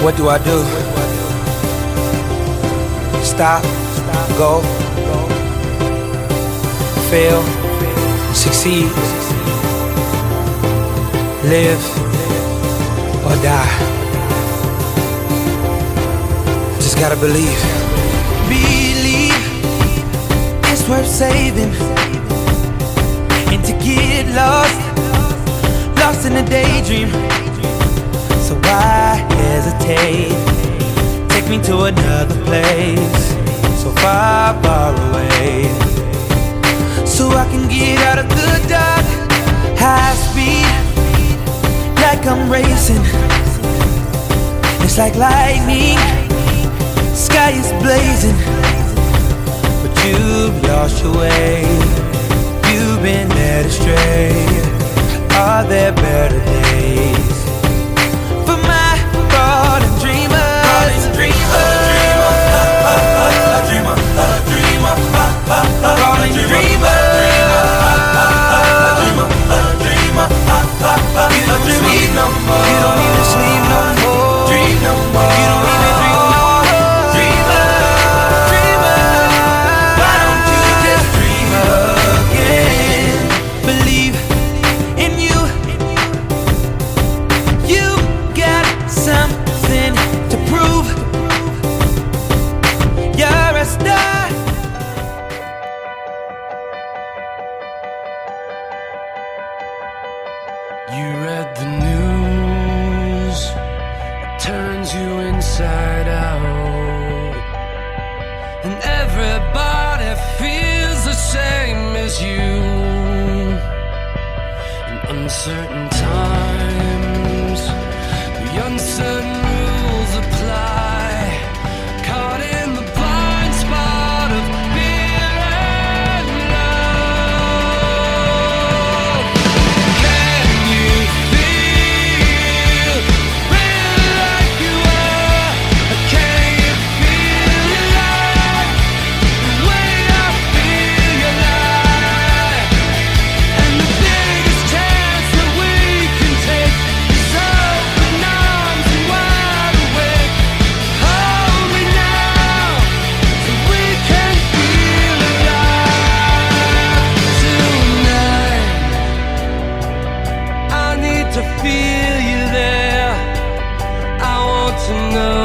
What do I do? Stop, go, fail, succeed, live or die. Just gotta believe. Believe it's worth saving, and to get lost in a daydream. So why hesitate? Take me to another place, so far, far away, so I can get out of the dark. High speed, like I'm racing. It's like lightning, sky is blazing, but you've lost your way. You've been led astray. Are there better days for my fallen dreamers? Fallen dreamers. You don't sleep no more. You don't even sleep no more. Dream no more. You don't even dream no more. Dreamer, dreamer. Why don't you just dream again? Believe in you. You got something to prove. You're a star. You read the news, it turns you inside out, and everybody feels the same as you. In uncertain times, the uncertain rules apply, caught in the blind spot of fear and love. Can you feel real like you are? Can you feel your life the way I feel your life? And the biggest chance that we can take is open arms and wide awake. Hold me now, so we can feel alive tonight. I need to feel you there. I want to know